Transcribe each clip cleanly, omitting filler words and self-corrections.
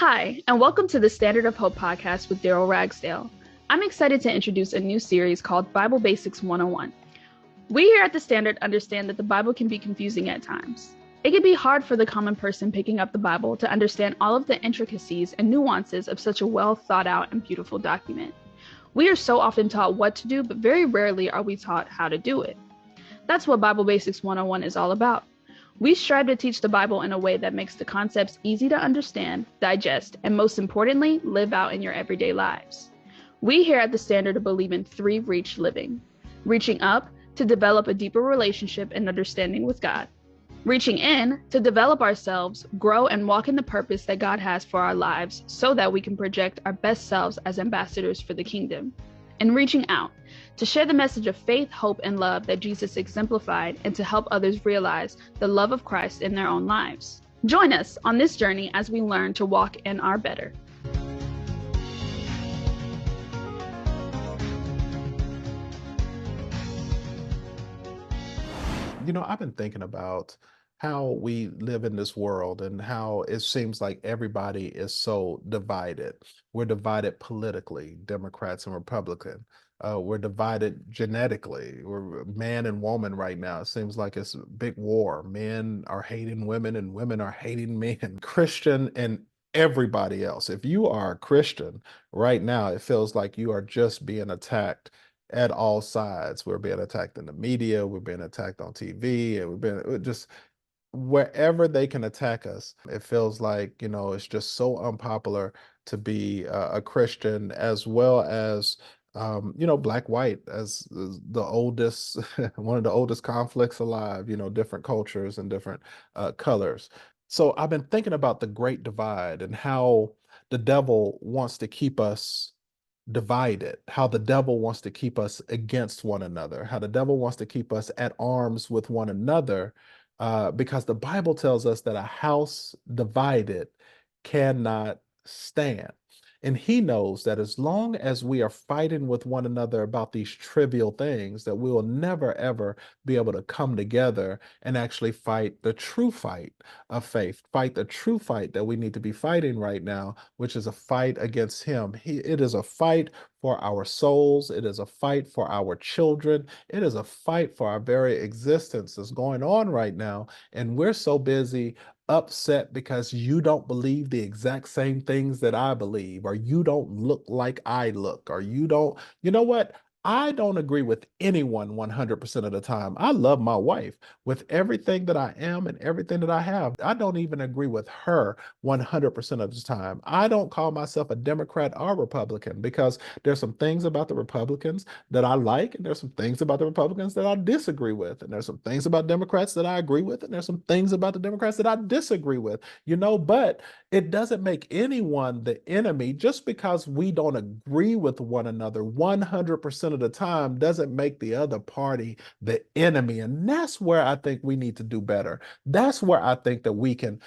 Hi, and welcome to the Standard of Hope podcast with Darryl Ragsdale. I'm excited to introduce a new series called Bible Basics 101. We here at the Standard understand that the Bible can be confusing at times. It can be hard for the common person picking up the Bible to understand all of the intricacies and nuances of such a well thought out and beautiful document. We are so often taught what to do, but very rarely are we taught how to do it. That's what Bible Basics 101 is all about. We strive to teach the Bible in a way that makes the concepts easy to understand, digest, and most importantly, live out in your everyday lives. We here at the Standard believe in three reach living: reaching up to develop a deeper relationship and understanding with God, reaching in to develop ourselves, grow, and walk in the purpose that God has for our lives so that we can project our best selves as ambassadors for the kingdom, and reaching out to share the message of faith, hope, and love that Jesus exemplified and to help others realize the love of Christ in their own lives. Join us on this journey as we learn to walk in our better. I've been thinking about how we live in this world and how it seems like everybody is so divided. We're divided politically, Democrats and Republican. We're divided genetically. We're man and woman right now. It seems like it's a big war. Men are hating women and women are hating men. Christian and everybody else. If you are a Christian right now, it feels like you are just being attacked at all sides. We're being attacked in the media, we're being attacked on TV, and just wherever they can attack us. It feels like, it's just so unpopular to be a Christian, as well as black white as the oldest, one of the oldest conflicts alive, different cultures and different colors. So I've been thinking about the Great Divide and how the devil wants to keep us divided, how the devil wants to keep us against one another, how the devil wants to keep us at arms with one another, because the Bible tells us that a house divided cannot stand. And he knows that as long as we are fighting with one another about these trivial things, that we will never, ever be able to come together and actually fight the true fight of faith, fight the true fight that we need to be fighting right now, which is a fight against him. It is a fight for our souls. It is a fight for our children. It is a fight for our very existence that's going on right now. And we're so busy upset because you don't believe the exact same things that I believe, or you don't look like I look, or you don't, you know what? I don't agree with anyone 100% of the time. I love my wife with everything that I am and everything that I have. I don't even agree with her 100% of the time. I don't call myself a Democrat or Republican because there's some things about the Republicans that I like, and there's some things about the Republicans that I disagree with. And there's some things about Democrats that I agree with, and there's some things about the Democrats that I disagree with, but it doesn't make anyone the enemy. Just because we don't agree with one another 100% of the time doesn't make the other party the enemy. And that's where I think we need to do better. That's where I think that we can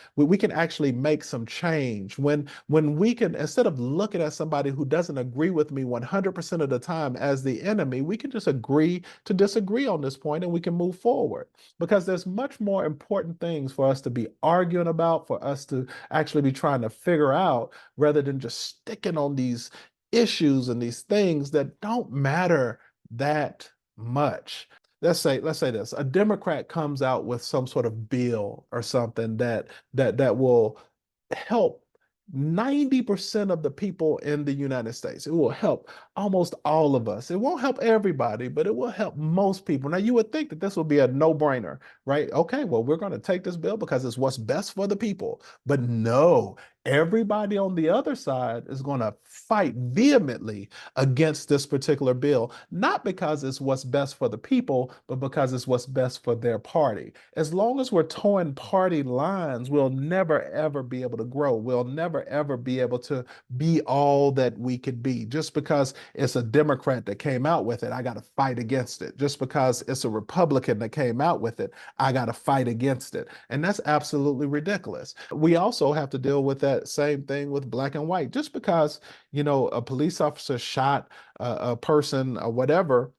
actually make some change when we can, instead of looking at somebody who doesn't agree with me 100% of the time as the enemy, we can just agree to disagree on this point and we can move forward, because there's much more important things for us to be arguing about, for us to actually be trying to figure out, rather than just sticking on these issues and these things that don't matter that much. Let's say this: a Democrat comes out with some sort of bill or something that will help 90% of the people in the United States. It will help almost all of us. It won't help everybody, but it will help most people. Now, you would think that this would be a no-brainer, right? Okay, well, we're going to take this bill because it's what's best for the people. But no, everybody on the other side is going to fight vehemently against this particular bill, not because it's what's best for the people, but because it's what's best for their party. As long as we're towing party lines, we'll never, ever be able to grow. We'll never, ever be able to be all that we could be. Just because it's a Democrat that came out with it, I got to fight against it. Just because it's a Republican that came out with it, I got to fight against it. And that's absolutely ridiculous. We also have to deal with that same thing with black and white. Just because, a police officer shot a person or whatever,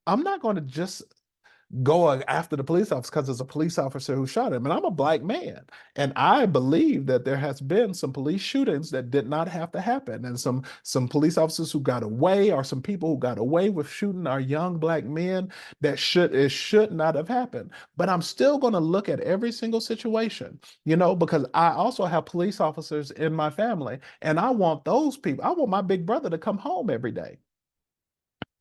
I'm not going to just go after the police officer because it's a police officer who shot him. And I'm a black man. And I believe that there has been some police shootings that did not have to happen. And some police officers who got away, or some people who got away with shooting our young black men, that should not have happened. But I'm still going to look at every single situation, because I also have police officers in my family. And I want those people, I want my big brother to come home every day.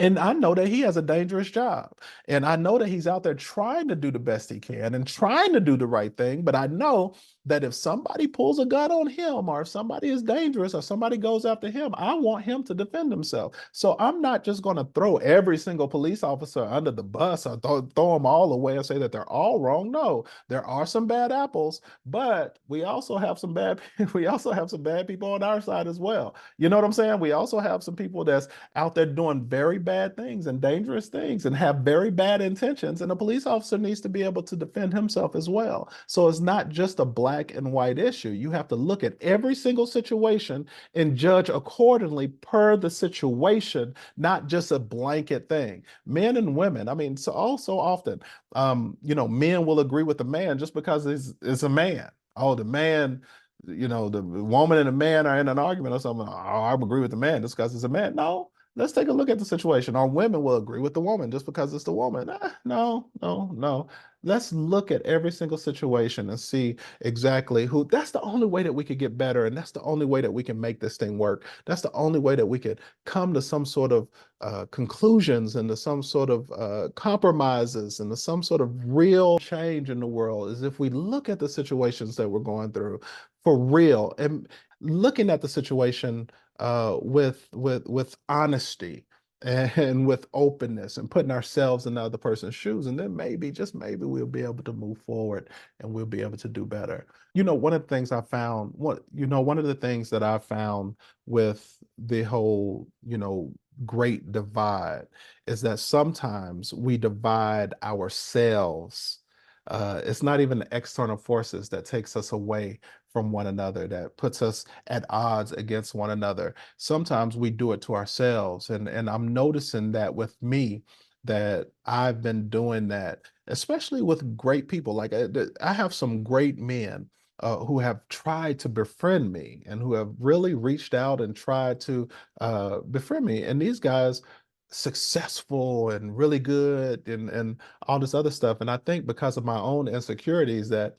And I know that he has a dangerous job. And I know that he's out there trying to do the best he can and trying to do the right thing. But I know that if somebody pulls a gun on him, or if somebody is dangerous, or somebody goes after him, I want him to defend himself. So I'm not just going to throw every single police officer under the bus, or throw them all away and say that they're all wrong. No, there are some bad apples, but we also have some bad we also have some bad people on our side as well. You know what I'm saying? We also have some people that's out there doing very bad things and dangerous things and have very bad intentions. And a police officer needs to be able to defend himself as well. So it's not just a black and white issue. You have to look at every single situation and judge accordingly per the situation, not just a blanket thing. Men and women, I mean, so often, men will agree with the man just because it's a man. Oh, the man, the woman and the man are in an argument or something. Oh, I agree with the man just because it's a man. No, let's take a look at the situation. Our women will agree with the woman just because it's the woman. No, no, no. Let's look at every single situation and see exactly who. That's the only way that we could get better. And that's the only way that we can make this thing work. That's the only way that we could come to some sort of conclusions and to some sort of compromises and to some sort of real change in the world, is if we look at the situations that we're going through for real, and looking at the situation with honesty and with openness, and putting ourselves in the other person's shoes. And then maybe, just maybe, we'll be able to move forward and we'll be able to do better. One of the things I found, one of the things that I found with the whole, great divide, is that sometimes we divide ourselves. It's not even the external forces that takes us away from one another, that puts us at odds against one another. Sometimes we do it to ourselves. And I'm noticing that with me, that I've been doing that, especially with great people. Like I have some great men who have tried to befriend me and who have really reached out and tried to befriend me. And these guys successful and really good and all this other stuff. And I think because of my own insecurities that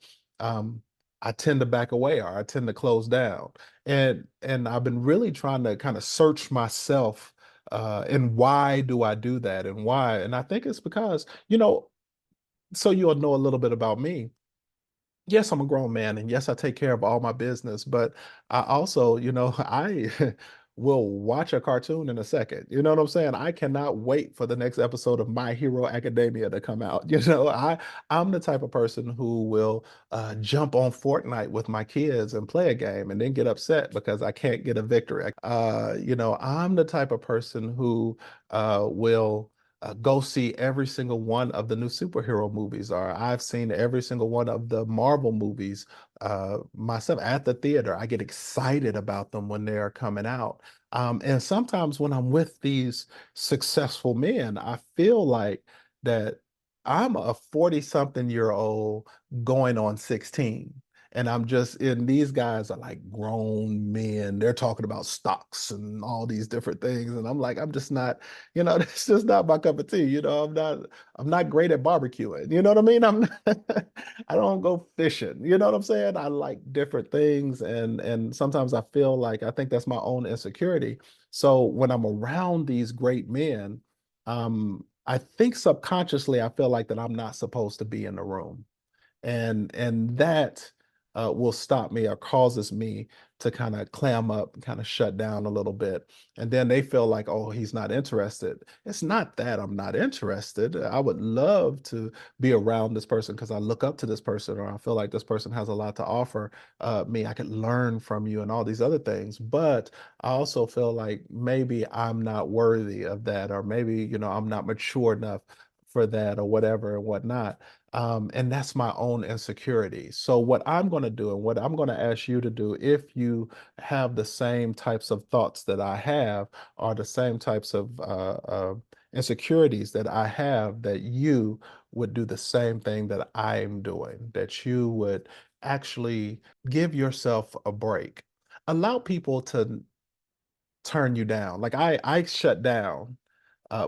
I tend to back away, or I tend to close down. And I've been really trying to kind of search myself, and why do I do that, and why? And I think it's because, so you'll know a little bit about me. Yes, I'm a grown man, and yes, I take care of all my business, but I also, I will watch a cartoon in a second. You know what I'm saying? I cannot wait for the next episode of My Hero Academia to come out. I'm the type of person who will jump on Fortnite with my kids and play a game and then get upset because I can't get a victory. I'm the type of person who will go see every single one of the new superhero movies, or I've seen every single one of the Marvel movies myself at the theater. I get excited about them when they are coming out. And sometimes when I'm with these successful men, I feel like that I'm a 40-something-year-old going on 16. And I'm just in, these guys are like grown men. They're talking about stocks and all these different things. And I'm like, I'm just not, it's just not my cup of tea. I'm not great at barbecuing. You know what I mean? I don't go fishing. You know what I'm saying? I like different things. And sometimes I feel like, I think that's my own insecurity. So when I'm around these great men, I think subconsciously I feel like that I'm not supposed to be in the room, and that will stop me, or causes me to kind of clam up and kind of shut down a little bit. And then they feel like, oh, he's not interested. It's not that I'm not interested. I would love to be around this person because I look up to this person, or I feel like this person has a lot to offer me. I could learn from you and all these other things. But I also feel like maybe I'm not worthy of that, or maybe, I'm not mature enough for that, or whatever and whatnot. And that's my own insecurity. So what I'm going to do, and what I'm going to ask you to do, if you have the same types of thoughts that I have, or the same types of insecurities that I have, that you would do the same thing that I'm doing, that you would actually give yourself a break. Allow people to turn you down. Like I shut down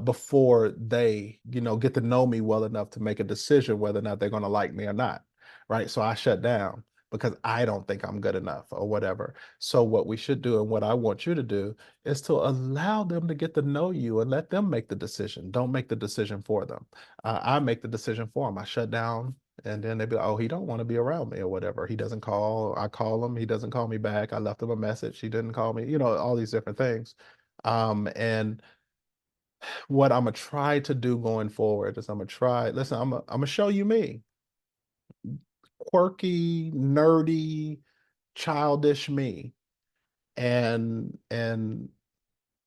before they, get to know me well enough to make a decision whether or not they're going to like me or not. Right. So I shut down because I don't think I'm good enough or whatever. So what we should do and what I want you to do is to allow them to get to know you and let them make the decision. Don't make the decision for them. I make the decision for them. I shut down and then they'd be like, oh, he don't want to be around me or whatever. He doesn't call. I call him. He doesn't call me back. I left him a message. He didn't call me, all these different things. And what I'm gonna try to do going forward is listen, I'm gonna show you me. Quirky, nerdy, childish me. And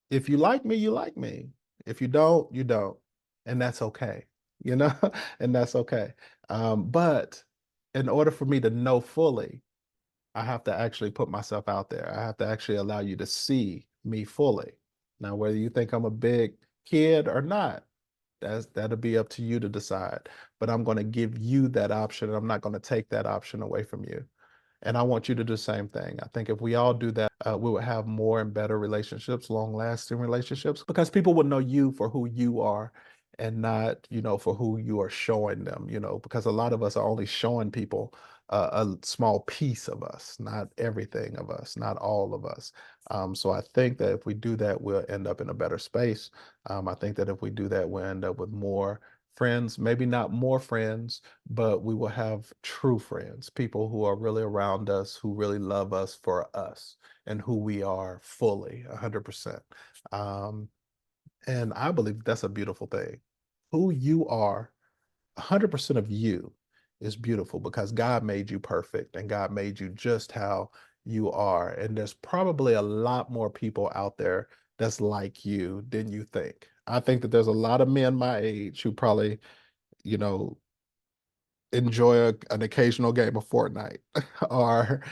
if you like me, you like me. If you don't, you don't. And that's okay. You know, and that's okay. But in order for me to know fully, I have to actually put myself out there. I have to actually allow you to see me fully. Now, whether you think I'm a big kid or not, that'll be up to you to decide. But I'm going to give you that option, and I'm not going to take that option away from you. And I want you to do the same thing. I think if we all do that, we would have more and better relationships, long lasting relationships, because people would know you for who you are and not, for who you are showing them, because a lot of us are only showing people a small piece of us, not everything of us, not all of us. So I think that if we do that, we'll end up in a better space. I think that if we do that, we'll end up with more friends, maybe not more friends, but we will have true friends, people who are really around us, who really love us for us and who we are fully, 100%. Um, and I believe that's a beautiful thing. Who you are, 100% of you is beautiful because God made you perfect and God made you just how you are. And there's probably a lot more people out there that's like you than you think. I think that there's a lot of men my age who probably, you know, enjoy an occasional game of Fortnite or,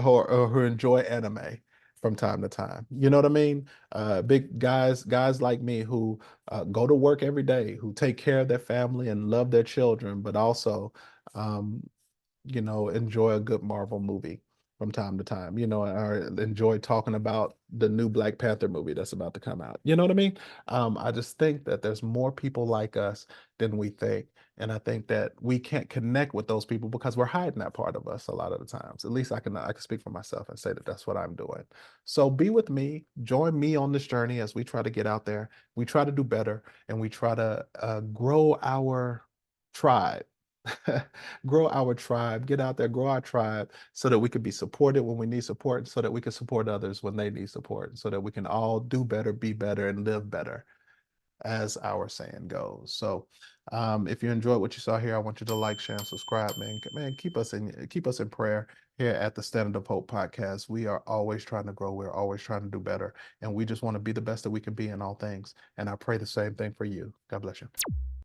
or who enjoy anime from time to time. You know what I mean? Big guys like me who go to work every day, who take care of their family and love their children, but also um, enjoy a good Marvel movie from time to time, or enjoy talking about the new Black Panther movie that's about to come out. You know what I mean? I just think that there's more people like us than we think. And I think that we can't connect with those people because we're hiding that part of us a lot of the times. At least I can speak for myself and say that that's what I'm doing. So be with me, join me on this journey as we try to get out there. We try to do better and we try to grow our tribe. Grow our tribe, get out there, grow our tribe so that we can be supported when we need support, so that we can support others when they need support, so that we can all do better, be better, and live better, as our saying goes. So if you enjoyed what you saw here, I want you to like, share, and subscribe, man. Man, keep us in prayer here at the Standard of Hope podcast. We are always trying to grow, we're always trying to do better, and we just want to be the best that we can be in all things. And I pray the same thing for you. God bless you.